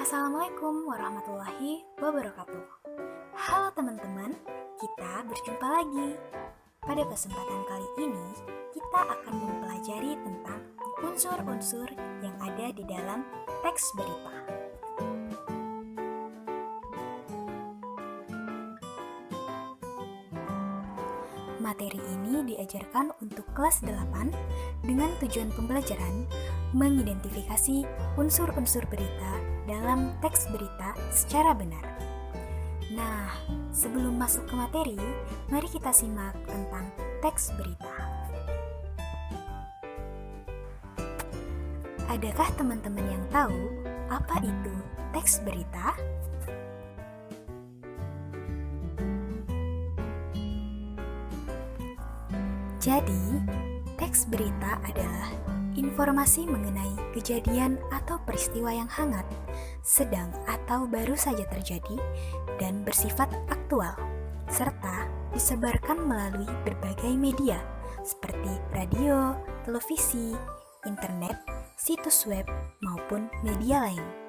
Assalamualaikum warahmatullahi wabarakatuh. Halo teman-teman, kita berjumpa lagi. Pada kesempatan kali ini, kita akan mempelajari tentang unsur-unsur yang ada di dalam teks berita. Materi ini diajarkan untuk kelas 8 dengan tujuan pembelajaran mengidentifikasi unsur-unsur berita dalam teks berita secara benar. Nah, sebelum masuk ke materi, mari kita simak tentang teks berita. Adakah teman-teman yang tahu apa itu teks berita? Jadi, teks berita adalah informasi mengenai kejadian atau peristiwa yang hangat, sedang atau baru saja terjadi, dan bersifat aktual, serta disebarkan melalui berbagai media seperti radio, televisi, internet, situs web, maupun media lain.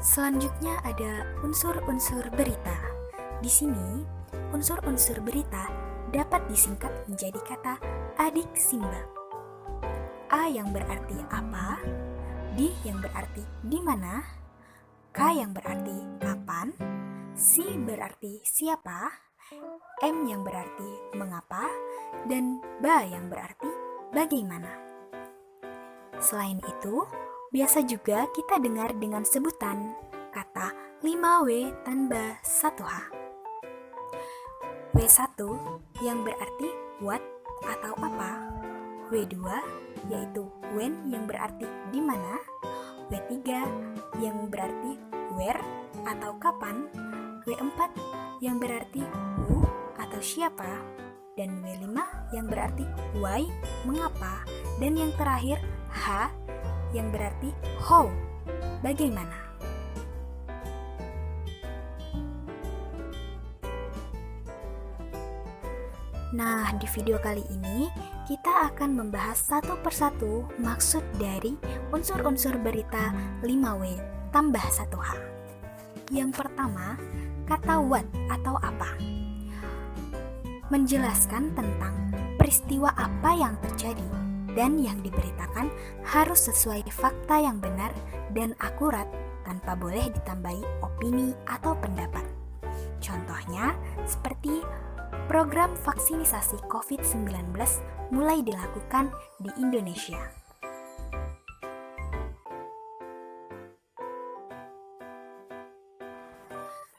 Selanjutnya ada unsur-unsur berita. Di sini, unsur-unsur berita dapat disingkat menjadi kata adik Simba. A yang berarti apa, D yang berarti di mana, K yang berarti kapan, C berarti siapa, M yang berarti mengapa, dan B yang berarti bagaimana. Selain itu, biasa juga kita dengar dengan sebutan kata 5W tambah 1H. W1 yang berarti what atau apa, W2 yaitu when yang berarti di mana, W3 yang berarti where atau kapan, W4 yang berarti who atau siapa, dan W5 yang berarti why mengapa, dan yang terakhir H yang berarti how, bagaimana. Nah, di video kali ini kita akan membahas satu persatu maksud dari unsur-unsur berita 5W tambah 1H. Yang pertama, kata what atau apa. Menjelaskan tentang peristiwa apa yang terjadi dan yang diberitakan harus sesuai fakta yang benar dan akurat tanpa boleh ditambahi opini atau pendapat. Contohnya seperti program vaksinisasi COVID-19 mulai dilakukan di Indonesia.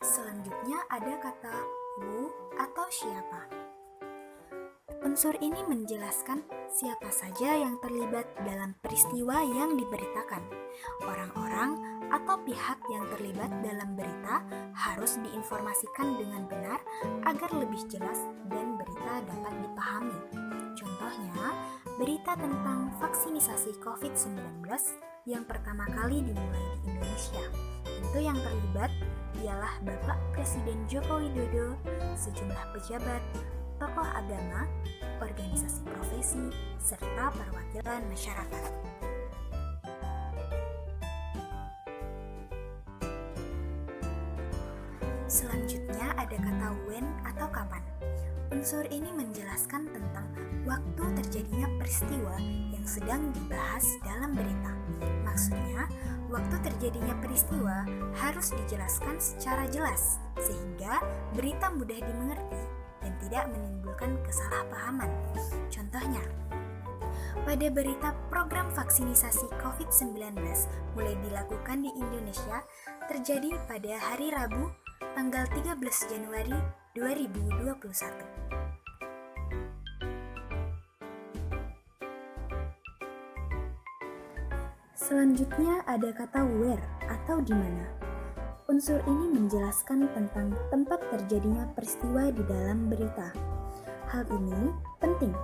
Selanjutnya ada kata who atau siapa. Unsur ini menjelaskan siapa saja yang terlibat dalam peristiwa yang diberitakan. Orang-orang atau pihak yang terlibat dalam berita harus diinformasikan dengan benar agar lebih jelas dan berita dapat dipahami. Contohnya, berita tentang vaksinisasi COVID-19 yang pertama kali dimulai di Indonesia. Tentu yang terlibat ialah Bapak Presiden Joko Widodo, sejumlah pejabat, tokoh agama, organisasi profesi, serta perwakilan masyarakat. Selanjutnya ada kata when atau kapan. Unsur ini menjelaskan tentang waktu terjadinya peristiwa yang sedang dibahas dalam berita. Maksudnya, waktu terjadinya peristiwa harus dijelaskan secara jelas, sehingga berita mudah dimengerti dan tidak menimbulkan kesalahpahaman. Contohnya, pada berita program vaksinisasi COVID-19 mulai dilakukan di Indonesia terjadi pada hari Rabu, tanggal 13 Januari 2021. Selanjutnya ada kata where atau di mana. Unsur ini menjelaskan tentang tempat terjadinya peristiwa di dalam berita. Hal ini penting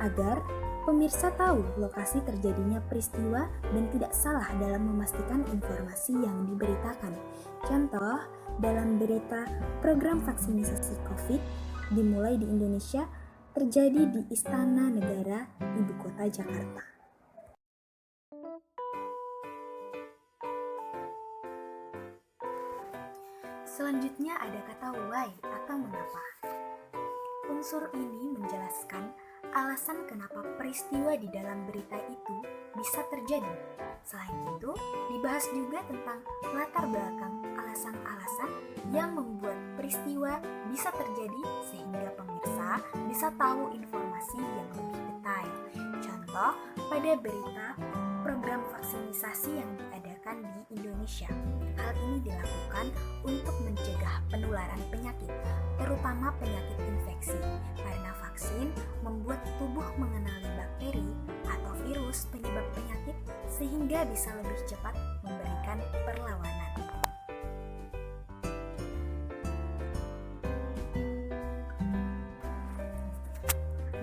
agar pemirsa tahu lokasi terjadinya peristiwa dan tidak salah dalam memastikan informasi yang diberitakan. Contoh, dalam berita program vaksinasi COVID dimulai di Indonesia terjadi di Istana Negara, Ibu Kota Jakarta. Selanjutnya ada kata why atau mengapa. Unsur ini menjelaskan alasan kenapa peristiwa di dalam berita itu bisa terjadi. Selain itu, dibahas juga tentang latar belakang alasan-alasan yang membuat peristiwa bisa terjadi sehingga pemirsa bisa tahu informasi yang lebih detail. Contoh, pada berita program vaksinasi yang diadakan di Indonesia. Hal ini dilakukan untuk mencegah penularan penyakit, terutama penyakit infeksi, karena vaksin membuat tubuh mengenali bakteri atau virus penyebab penyakit sehingga bisa lebih cepat memberikan perlawanan.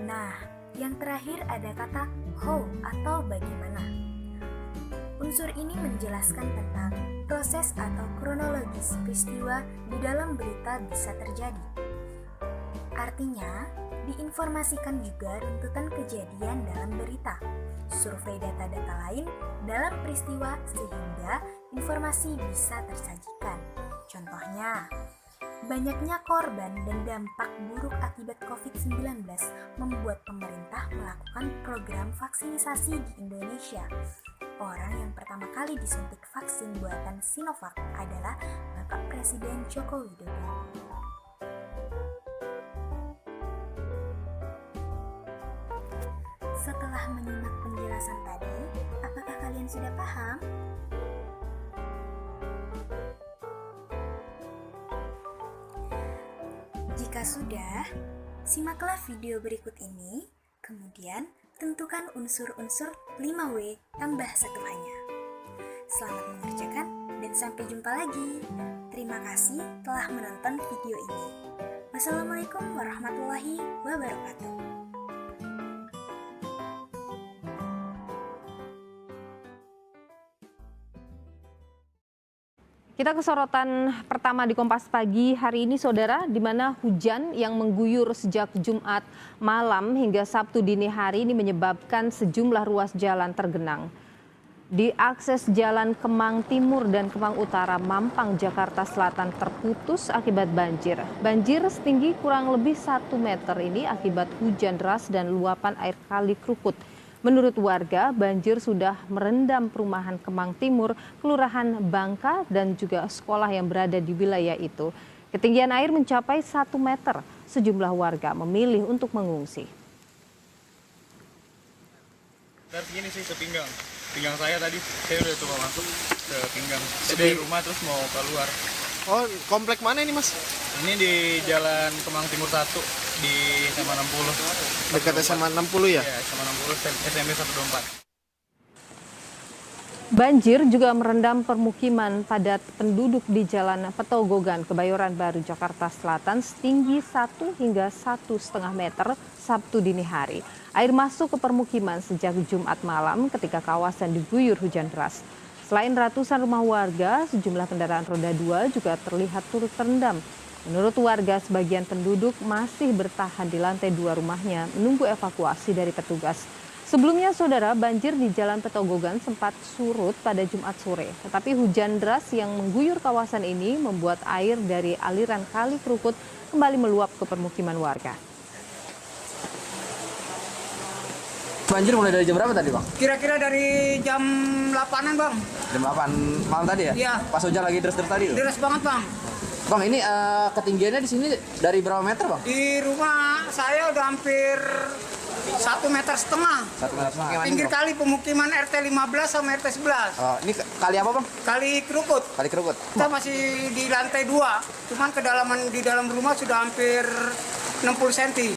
Nah, yang terakhir ada kata how atau bagaimana. Unsur ini menjelaskan tentang proses atau kronologis peristiwa di dalam berita bisa terjadi. Artinya, diinformasikan juga runtutan kejadian dalam berita, survei data-data lain dalam peristiwa sehingga informasi bisa tersajikan. Contohnya, banyaknya korban dan dampak buruk akibat COVID-19 membuat pemerintah melakukan program vaksinasi di Indonesia. Orang yang pertama kali disuntik vaksin buatan Sinovac adalah Bapak Presiden Joko Widodo. Setelah menyimak penjelasan tadi, apakah kalian sudah paham? Jika sudah, simaklah video berikut ini, kemudian tentukan unsur-unsur 5W tambah 1H-nya. Selamat mengerjakan dan sampai jumpa lagi. Terima kasih telah menonton video ini. Wassalamualaikum warahmatullahi wabarakatuh. Kita ke sorotan pertama di Kompas Pagi hari ini, Saudara, di mana hujan yang mengguyur sejak Jumat malam hingga Sabtu dini hari ini menyebabkan sejumlah ruas jalan tergenang. Di akses jalan Kemang Timur dan Kemang Utara, Mampang, Jakarta Selatan terputus akibat banjir. Banjir setinggi kurang lebih 1 meter ini akibat hujan deras dan luapan air Kali Krukut. Menurut warga, banjir sudah merendam perumahan Kemang Timur, Kelurahan Bangka, dan juga sekolah yang berada di wilayah itu. Ketinggian air mencapai 1 meter. Sejumlah warga memilih untuk mengungsi. Dari sini sih ke pinggang. Pinggang saya tadi, saya udah coba masuk ke pinggang. Saya dari rumah terus mau keluar. Oh, komplek mana ini, Mas? Ini di Jalan Kemang Timur 1 di SMA 60. Dekat SMA 60 ya? Iya, SMA 60 SMP 124. Banjir juga merendam permukiman padat penduduk di Jalan Petogogan, Kebayoran Baru, Jakarta Selatan setinggi 1 hingga 1,5 meter Sabtu dini hari. Air masuk ke permukiman sejak Jumat malam ketika kawasan diguyur hujan deras. Selain ratusan rumah warga, sejumlah kendaraan roda 2 juga terlihat turut terendam. Menurut warga, sebagian penduduk masih bertahan di lantai 2 rumahnya menunggu evakuasi dari petugas. Sebelumnya, Saudara, banjir di Jalan Petogogan sempat surut pada Jumat sore. Tetapi hujan deras yang mengguyur kawasan ini membuat air dari aliran Kali Krukut kembali meluap ke permukiman warga. Banjir mulai dari jam berapa tadi, Bang? Kira-kira dari jam 8-an, Bang. Jam 8 malam tadi ya? Iya. Pas hujan lagi deras-deras tadi tuh? Deras banget, Bang. Bang, ini ketinggiannya di sini dari berapa meter, Bang? Di rumah saya udah hampir 1,5 meter. 1 meter setengah. Pinggir kali pemukiman RT 15 sama RT 11. Oh, ini kali apa, Bang? Kali Krukut. Kali Krukut. Kita masih di lantai 2. Cuman kedalaman di dalam rumah sudah hampir 60 cm.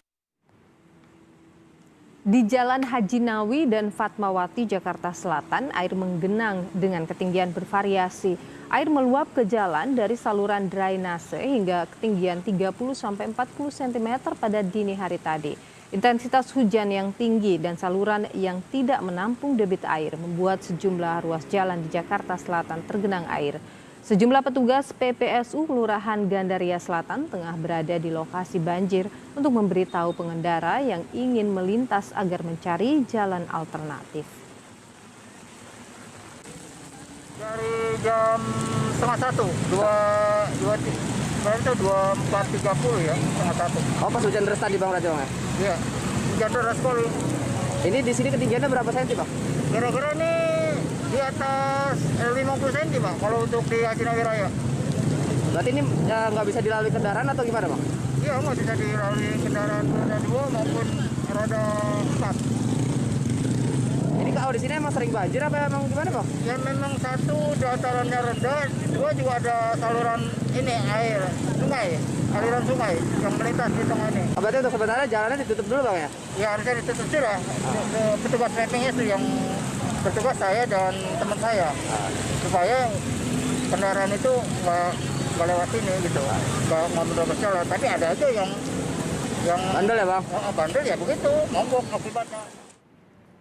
Di Jalan Haji Nawi dan Fatmawati, Jakarta Selatan, air menggenang dengan ketinggian bervariasi. Air meluap ke jalan dari saluran drainase hingga ketinggian 30-40 cm pada dini hari tadi. Intensitas hujan yang tinggi dan saluran yang tidak menampung debit air membuat sejumlah ruas jalan di Jakarta Selatan tergenang air. Sejumlah petugas PPSU Kelurahan Gandaria Selatan tengah berada di lokasi banjir untuk memberitahu pengendara yang ingin melintas agar mencari jalan alternatif. Dari jam setengah 24.30 ya, setengah 1. Oh, pas hujan deras tadi Bang berarti Bang ya? Iya, hujan deras sekali. Ini di sini ketinggiannya berapa senti Bang? Kira-kira ini di atas 50 cm Bang, kalau untuk di Haji Raya. Berarti ini nggak bisa dilalui kendaraan atau gimana Bang? Iya, nggak bisa dilalui kendaraan roda 2 maupun roda 4. Ini kalau di sini emang sering banjir apa emang gimana Bang? Ya memang satu datarannya rendah, dua juga ada saluran ini air sungai, aliran sungai yang melintas di tengah ini. Berarti untuk sementara jalannya ditutup dulu Bang ya? Ya harusnya ditutup sudah. Petugas mapping itu yang bertugas saya dan teman saya supaya kendaraan itu nggak lewat sini gitu, nggak menerobos jalan. Tapi ada aja yang Bandel ya Bang? bandel ya begitu, mogok akibatnya.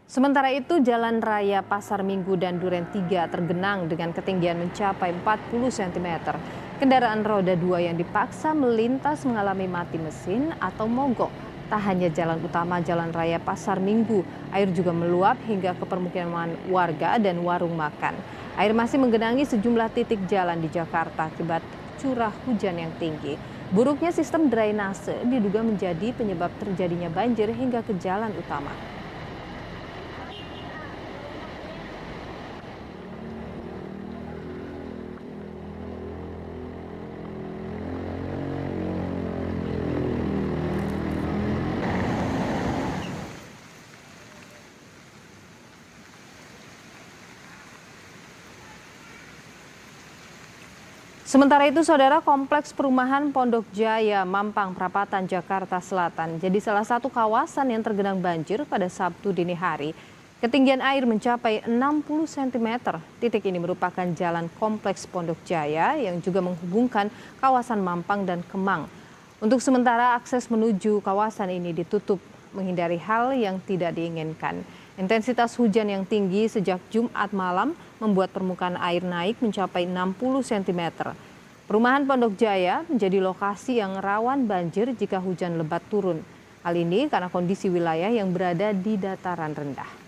Sementara itu, Jalan Raya Pasar Minggu dan Duren 3 tergenang dengan ketinggian mencapai 40 cm. Kendaraan roda 2 yang dipaksa melintas mengalami mati mesin atau mogok. Tak hanya jalan utama Jalan Raya Pasar Minggu, air juga meluap hingga ke permukiman warga dan warung makan. Air masih menggenangi sejumlah titik jalan di Jakarta akibat curah hujan yang tinggi. Buruknya sistem drainase diduga menjadi penyebab terjadinya banjir hingga ke jalan utama. Sementara itu, Saudara, kompleks perumahan Pondok Jaya, Mampang, Perapatan, Jakarta Selatan jadi salah satu kawasan yang tergenang banjir pada Sabtu dini hari. Ketinggian air mencapai 60 cm. Titik ini merupakan jalan kompleks Pondok Jaya yang juga menghubungkan kawasan Mampang dan Kemang. Untuk sementara, akses menuju kawasan ini ditutup menghindari hal yang tidak diinginkan. Intensitas hujan yang tinggi sejak Jumat malam membuat permukaan air naik mencapai 60 cm. Perumahan Pondok Jaya menjadi lokasi yang rawan banjir jika hujan lebat turun. Hal ini karena kondisi wilayah yang berada di dataran rendah.